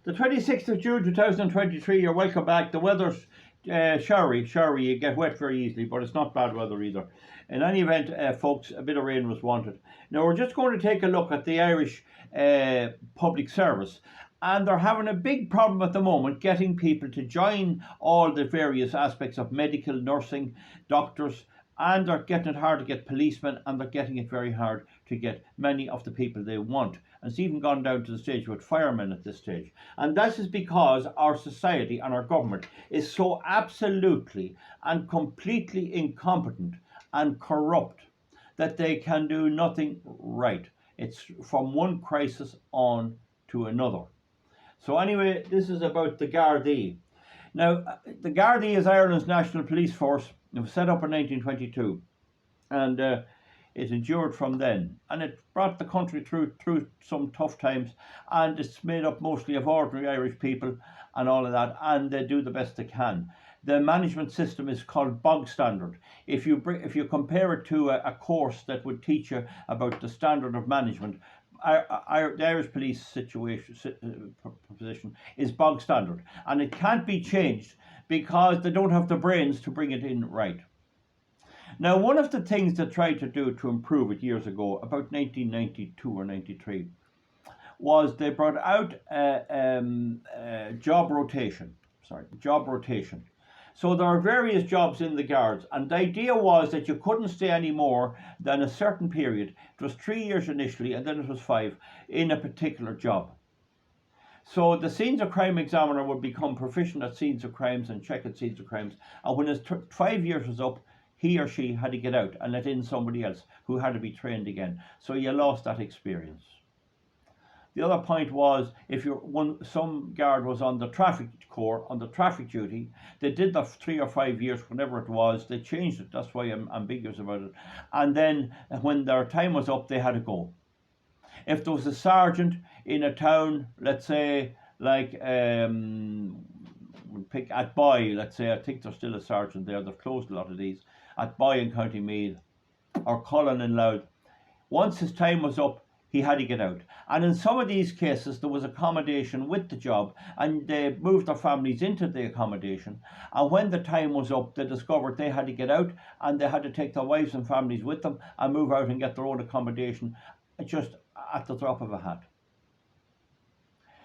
The 26th of June 2023, you're welcome back. The weather's showery, you get wet very easily, but it's not bad weather either. In any event, folks, a bit of rain was wanted. Now, we're just going to take a look at the Irish public service. And they're having a big problem at the moment getting people to join all the various aspects of medical, nursing, doctors, and they're getting it hard to get policemen, and they're getting it very hard to get many of the people they want. And it's even gone down to the stage with firemen at this stage. And this is because our society and our government is so absolutely and completely incompetent and corrupt that they can do nothing right. It's from one crisis on to another. So anyway, this is about the Gardai. Now, the Gardai is Ireland's national police force. It was set up in 1922, and it endured from then. And it brought the country through some tough times, and it's made up mostly of ordinary Irish people and all of that, and they do the best they can. The management system is called bog standard. If you compare it to a course that would teach you about the standard of management, the Irish police position is bog standard, and it can't be changed because they don't have the brains to bring it in right. Now, one of the things they tried to do to improve it years ago, about 1992 or 93, was they brought out job rotation. So there are various jobs in the Guards, and the idea was that you couldn't stay any more than a certain period. It was 3 years initially, and then it was 5, in a particular job. So the scenes of crime examiner would become proficient at scenes of crimes and check at scenes of crimes, and when his 5 years was up, he or she had to get out and let in somebody else who had to be trained again. So you lost that experience. The other point was, if some guard was on the traffic corps, on the traffic duty, they did the 3 or 5 years, whatever it was, they changed it. That's why I'm ambiguous about it. And then when their time was up, they had to go. If there was a sergeant in a town, let's say, like pick at Boy, let's say, I think there's still a sergeant there, they've closed a lot of these, at Boy in County Meath, or Cullen in Louth. Once his time was up, he had to get out. And in some of these cases, there was accommodation with the job, and they moved their families into the accommodation. And when the time was up, they discovered they had to get out, and they had to take their wives and families with them and move out and get their own accommodation just at the drop of a hat.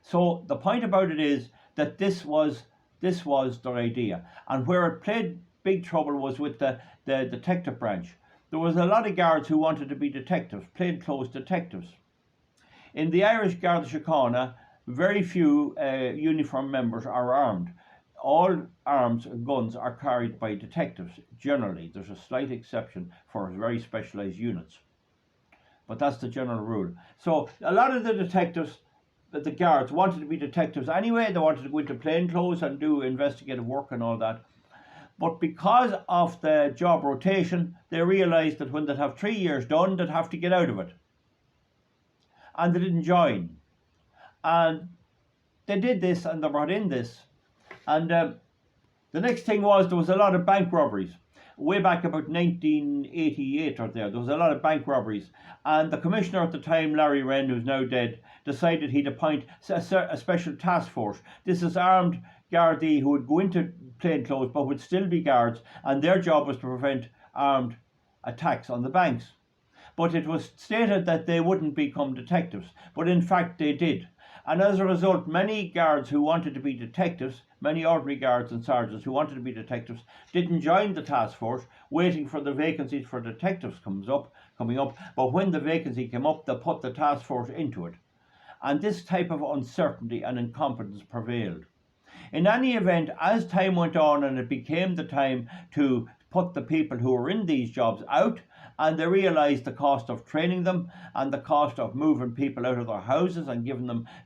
So the point about it is that this was their idea. And where it played big trouble was with the detective branch. There was a lot of guards who wanted to be detectives, plainclothes detectives. In the Irish Garda Síochána, very few uniformed members are armed. All arms and guns are carried by detectives, generally. There's a slight exception for very specialised units, but that's the general rule. So a lot of the detectives, the guards, wanted to be detectives anyway. They wanted to go into plainclothes and do investigative work and all that. But because of the job rotation, they realised that when they'd have 3 years done, they'd have to get out of it. And they didn't join. And they did this, and they brought in this. And the next thing was, there was a lot of bank robberies. Way back about 1988 or there was a lot of bank robberies. And the commissioner at the time, Larry Wren, who's now dead, decided he'd appoint a special task force. This is armed Gardaí who would go into plainclothes but would still be guards, and their job was to prevent armed attacks on the banks. But it was stated that they wouldn't become detectives, but in fact they did. And as a result, many guards who wanted to be detectives, many ordinary guards and sergeants who wanted to be detectives, didn't join the task force, waiting for the vacancies for detectives coming up. But when the vacancy came up, they put the task force into it. And this type of uncertainty and incompetence prevailed. In any event, as time went on and it became the time to put the people who were in these jobs out, and they realised the cost of training them and the cost of moving people out of their houses and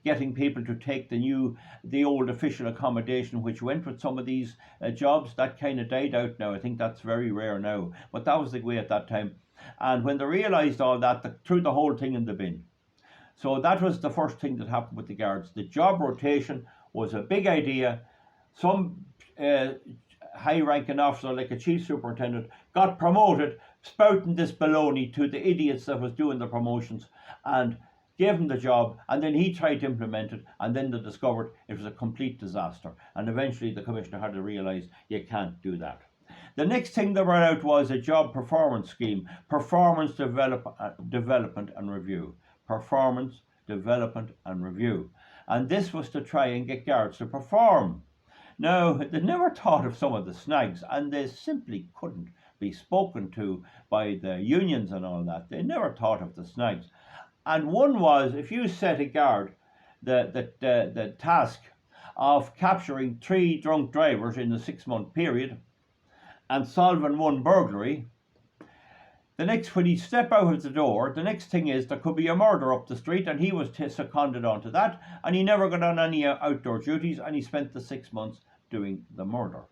getting people to take the old official accommodation which went with some of these jobs, that kind of died out now. I think that's very rare now, but that was the way at that time. And when they realised all that, they threw the whole thing in the bin. So that was the first thing that happened with the guards. The job rotation was a big idea. Some high-ranking officer, like a chief superintendent, got promoted, spouting this baloney to the idiots that was doing the promotions, and gave him the job, and then he tried to implement it, and then they discovered it was a complete disaster. And eventually the commissioner had to realise you can't do that. The next thing they brought out was a job performance scheme, performance development and review. Performance development and review. And this was to try and get guards to perform. Now, they never thought of some of the snags, and they simply couldn't be spoken to by the unions and all that. They never thought of the snags. And one was, if you set a guard the task of capturing 3 drunk drivers in the 6-month period and solving 1 burglary, when he step out of the door, the next thing is there could be a murder up the street, and he was seconded onto that, and he never got on any outdoor duties, and he spent the 6 months doing the murder.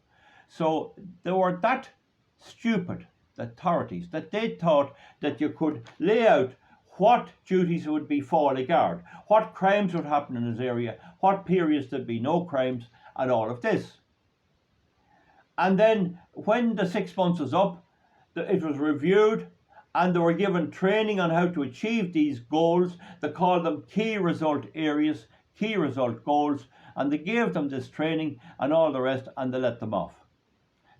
So they were that stupid, the authorities, that they thought that you could lay out what duties would befall a guard, what crimes would happen in his area, what periods there'd be no crimes, and all of this. And then when the 6 months was up, it was reviewed, and they were given training on how to achieve these goals. They called them key result areas, key result goals, and they gave them this training and all the rest, and they let them off.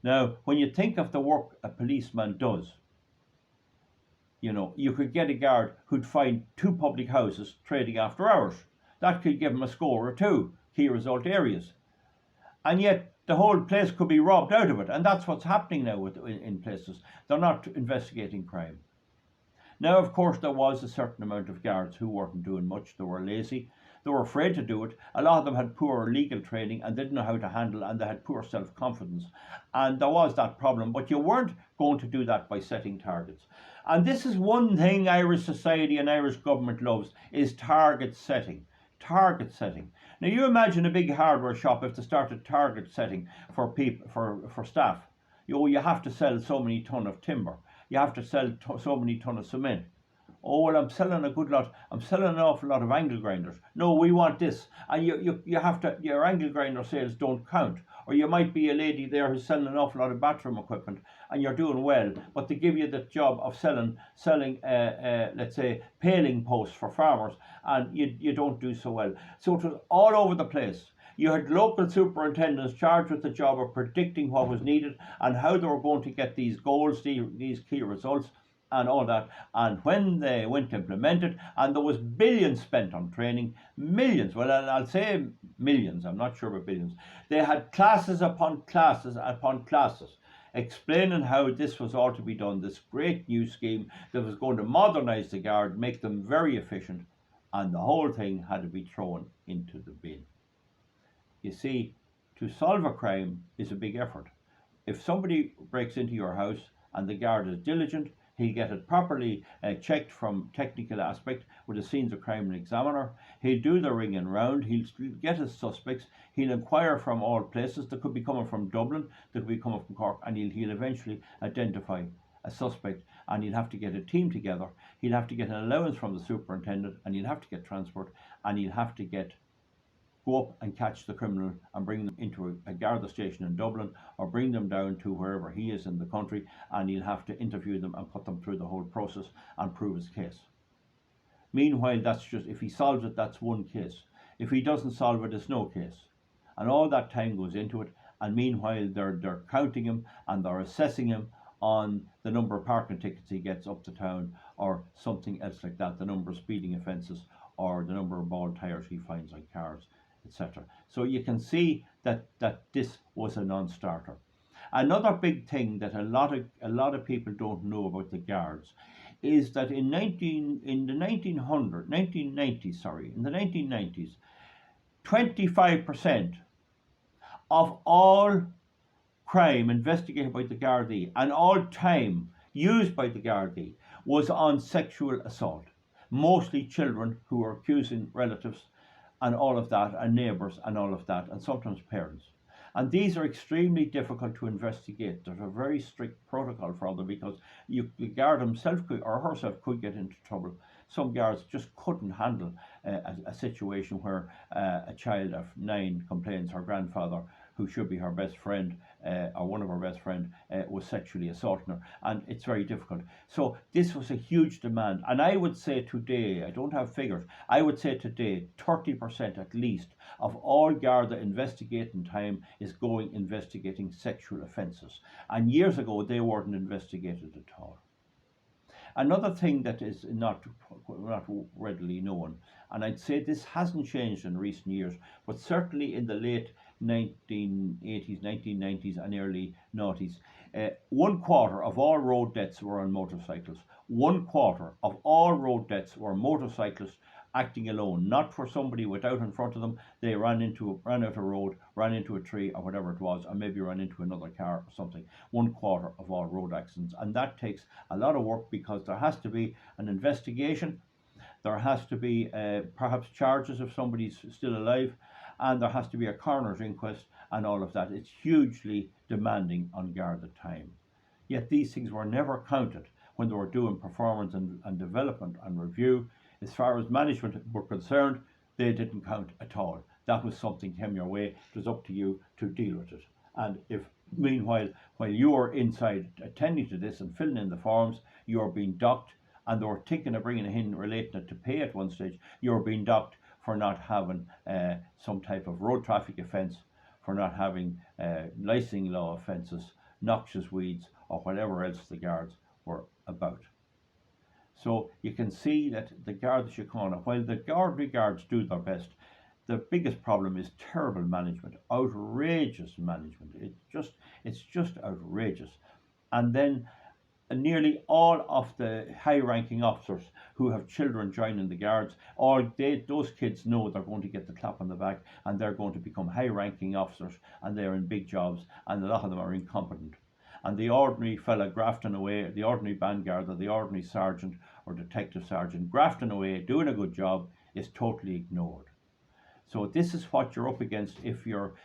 Now, when you think of the work a policeman does, you know, you could get a guard who'd find 2 public houses trading after hours. That could give him a score or 2 key result areas. And yet the whole place could be robbed out of it, and that's what's happening now in places. They're not investigating crime. Now, of course, there was a certain amount of guards who weren't doing much. They were lazy. They were afraid to do it. A lot of them had poor legal training and didn't know how to handle, and they had poor self-confidence. And there was that problem, but you weren't going to do that by setting targets. And this is one thing Irish society and Irish government loves, is target setting. Target setting. Now, you imagine a big hardware shop if they started target setting for people, for staff. You have to sell so many ton of timber. You have to sell so many ton of cement. Oh, well, I'm selling a good lot. I'm selling an awful lot of angle grinders. No, we want this. And you have to, your angle grinder sales don't count. Or you might be a lady there who's selling an awful lot of bathroom equipment, and you're doing well, but they give you the job of selling, let's say, paling posts for farmers, and you don't do so well. So it was all over the place. You had local superintendents charged with the job of predicting what was needed and how they were going to get these goals, these key results, and all that. And when they went to implement it, and there was billions spent on training, millions, well, I'll say millions, I'm not sure about billions. They had classes upon classes upon classes explaining how this was all to be done, this great new scheme that was going to modernise the Guard, make them very efficient, and the whole thing had to be thrown into the bin. You see, to solve a crime is a big effort. If somebody breaks into your house and the Guard is diligent, he'll get it properly checked from technical aspect with a scenes of crime examiner. He'll do the ringing round. He'll get his suspects. He'll inquire from all places. They could be coming from Dublin, they could be coming from Cork, and he'll eventually identify a suspect, and he'll have to get a team together. He'll have to get an allowance from the superintendent, and he'll have to get transport, and he'll have to go up and catch the criminal and bring them into a Garda station in Dublin, or bring them down to wherever he is in the country, and he'll have to interview them and put them through the whole process and prove his case. Meanwhile, that's just, if he solves it, that's one case. If he doesn't solve it, it's no case. And all that time goes into it, and meanwhile they're counting him and they're assessing him on the number of parking tickets he gets up to town, or something else like that, the number of speeding offences, or the number of bald tyres he finds on cars, etc. So you can see that this was a non-starter. Another big thing that a lot of people don't know about the Guards is that in the 1990s, 25% of all crime investigated by the Gardaí and all time used by the Gardaí was on sexual assault. Mostly children who were accusing relatives and all of that, and neighbours and all of that, and sometimes parents. And these are extremely difficult to investigate. There's a very strict protocol for them, because the guard himself or herself could get into trouble. Some guards just couldn't handle a situation where a child of 9 complains her grandfather who should be her best friend, or one of her best friend, was sexually assaulting her, and it's very difficult. So this was a huge demand, and I would say today, I don't have figures, I would say today 30% at least of all Garda investigating time is going investigating sexual offences, and years ago they weren't investigated at all. Another thing that is not readily known, and I'd say this hasn't changed in recent years, but certainly in the late 1980s, 1990s, and early noughties, 1/4 of all road deaths were on motorcycles. 1/4 of all road deaths were motorcyclists acting alone, not for somebody without in front of them. They ran out a road, ran into a tree or whatever it was, and maybe ran into another car or something. 1/4 of all road accidents, and that takes a lot of work because there has to be an investigation, there has to be perhaps charges if somebody's still alive, and there has to be a coroner's inquest and all of that. It's hugely demanding on Garda time. Yet these things were never counted when they were doing performance and development and review. As far as management were concerned, they didn't count at all. That was something came your way. It was up to you to deal with it. And if meanwhile, while you were inside attending to this and filling in the forms, you're being docked, and they were thinking of bringing it in, relating it to pay at one stage, you're being docked for not having some type of road traffic offence, for not having licensing law offences, noxious weeds, or whatever else the guards were about. So you can see that the Garda Síochána, while the Garda guards do their best, the biggest problem is terrible management, outrageous management. It's just outrageous. And then nearly all of the high-ranking officers who have children joining the guards, those kids know they're going to get the clap on the back, and they're going to become high-ranking officers, and they're in big jobs, and a lot of them are incompetent. And the ordinary fella grafting away, the ordinary band guard, or the ordinary sergeant or detective sergeant grafting away, doing a good job, is totally ignored. So this is what you're up against if you're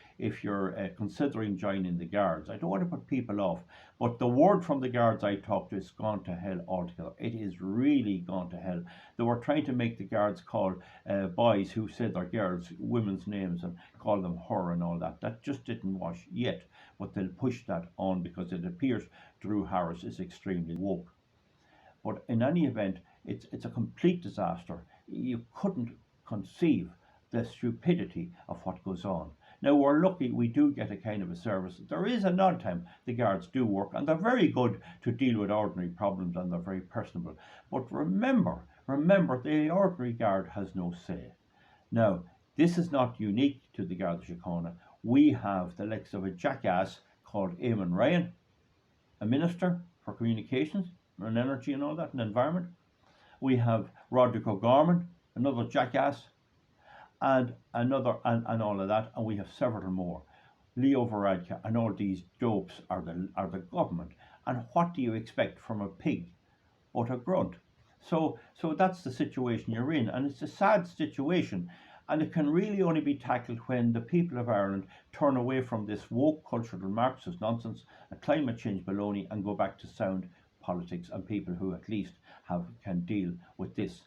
considering joining the guards. I don't want to put people off, but the word from the guards I talked to is gone to hell altogether. It is really gone to hell. They were trying to make the guards call boys who said they're girls women's names and call them her and all that. That just didn't wash yet, but they'll push that on because it appears Drew Harris is extremely woke. But in any event, it's a complete disaster. You couldn't conceive the stupidity of what goes on. Now, we're lucky we do get a kind of a service. There is an odd time the guards do work, and they're very good to deal with ordinary problems, and they're very personable. But remember, the ordinary guard has no say. Now, this is not unique to the Garda Síochána. We have the likes of a jackass called Eamon Ryan, a minister for communications and energy and all that, and environment. We have Roderick O'Gorman, another jackass, and another, and all of that, and we have several more. Leo Varadkar, and all these dopes are the government. And what do you expect from a pig but a grunt? So that's the situation you're in, and it's a sad situation, and it can really only be tackled when the people of Ireland turn away from this woke cultural Marxist nonsense, a climate change baloney, and go back to sound politics and people who at least can deal with this.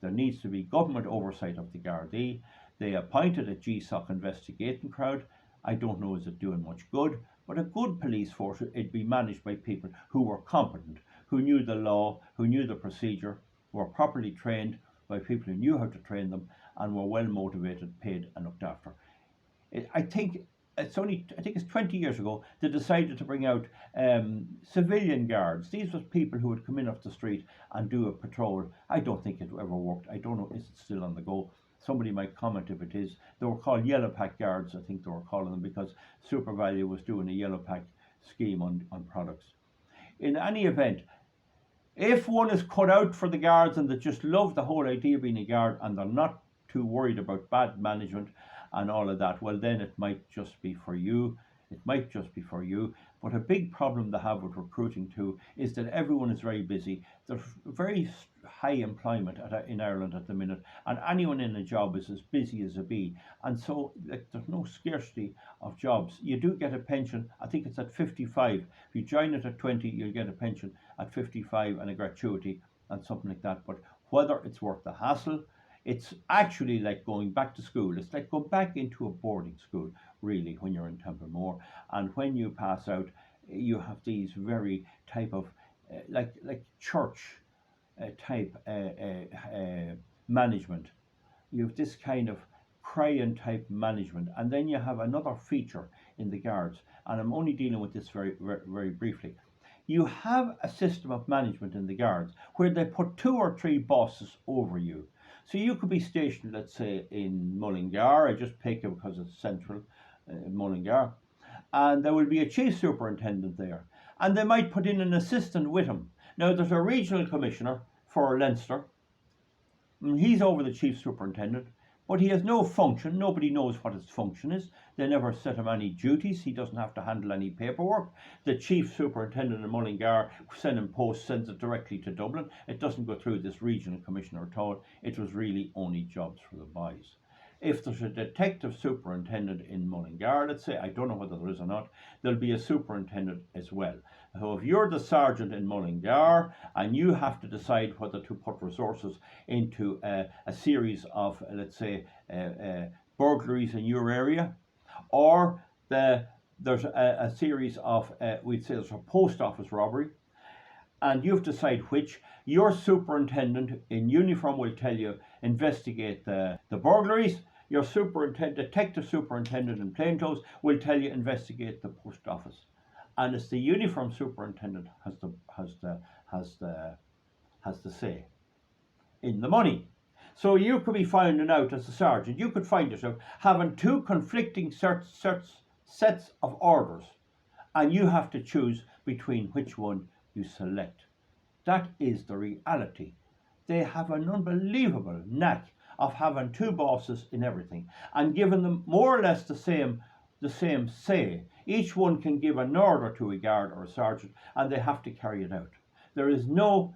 There needs to be government oversight of the Gardaí. They appointed a GSOC investigating crowd. I don't know is it doing much good, but a good police force, it'd be managed by people who were competent, who knew the law, who knew the procedure, were properly trained by people who knew how to train them, and were well motivated, paid and looked after. I think it's 20 years ago they decided to bring out civilian guards. These were people who would come in off the street and do a patrol. I don't think it ever worked. I don't know, is it still on the go? Somebody might comment if it is. They were called yellow pack guards, I think they were calling them, because SuperValu was doing a yellow pack scheme on products. In any event, if one is cut out for the guards and they just love the whole idea of being a guard and they're not too worried about bad management and all of that, well, then it might just be for you. It might just be for you. But a big problem they have with recruiting too is that everyone is very busy. There's very high employment in Ireland at the minute, and anyone in a job is as busy as a bee. And so there's no scarcity of jobs. You do get a pension. I think it's at 55. If you join it at 20, you'll get a pension at 55 and a gratuity and something like that. But whether it's worth the hassle, It's actually like going back to school. It's like going back into a boarding school, really, when you're in Templemore. And when you pass out, you have these very type of like church type management. You have this kind of crying type management, and then you have another feature in the guards, and I'm only dealing with this very briefly. You have a system of management in the guards where they put 2 or 3 bosses over you. So you could be stationed, let's say, in Mullingar. I just pick it because it's central, Mullingar, and there will be a chief superintendent there, and they might put in an assistant with him. Now there's a regional commissioner for Leinster. He's over the chief superintendent, but he has no function. Nobody knows what his function is. They never set him any duties. He doesn't have to handle any paperwork. The chief superintendent in Mullingar sends it directly to Dublin. It doesn't go through this regional commissioner at all. It was really only jobs for the boys. If there's a detective superintendent in Mullingar, let's say, I don't know whether there is or not, there'll be a superintendent as well. So if you're the sergeant in Mullingar and you have to decide whether to put resources into a series of, let's say, burglaries in your area, or there's a series of, we'd say there's a post office robbery, and you have to decide which, your superintendent in uniform will tell you investigate the burglaries. Your detective superintendent in plainclothes will tell you investigate the post office, and it's the uniform superintendent has the say in the money. So you could be finding out as a sergeant, you could find yourself having 2 conflicting sets of orders, and you have to choose between which one you select. That is the reality. They have an unbelievable knack of having 2 bosses in everything and giving them more or less the same say. Each one can give an order to a guard or a sergeant, and they have to carry it out. There is no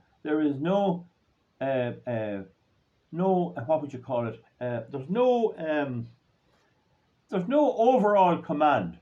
what would you call it? There's no overall command.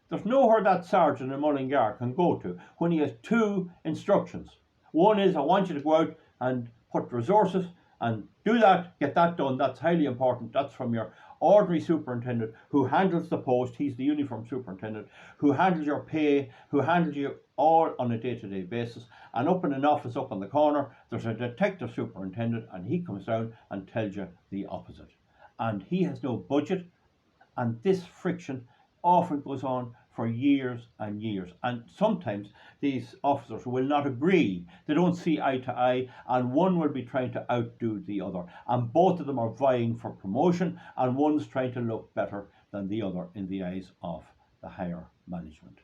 There's nowhere that sergeant in Mullingar can go to when he has 2 instructions. One is, I want you to go out and put resources and do that, get that done. That's highly important. That's from your ordinary superintendent who handles the post. He's the uniform superintendent who handles your pay, who handles you all on a day-to-day basis. And up in an office up on the corner, there's a detective superintendent, and he comes down and tells you the opposite. And he has no budget, and this friction often goes on for years and years, and sometimes these officers will not agree. They don't see eye to eye, and one will be trying to outdo the other, and both of them are vying for promotion, and one's trying to look better than the other in the eyes of the higher management.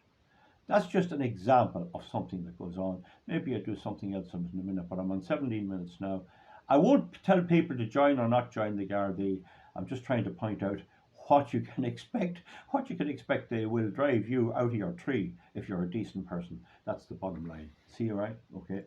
That's just an example of something that goes on. Maybe I'll do something else in a minute, but I'm on 17 minutes now. I won't tell people to join or not join the Gardai. I'm just trying to point out what you can expect. What you can expect, they will drive you out of your tree if you're a decent person. That's the bottom line. See you, right? Okay.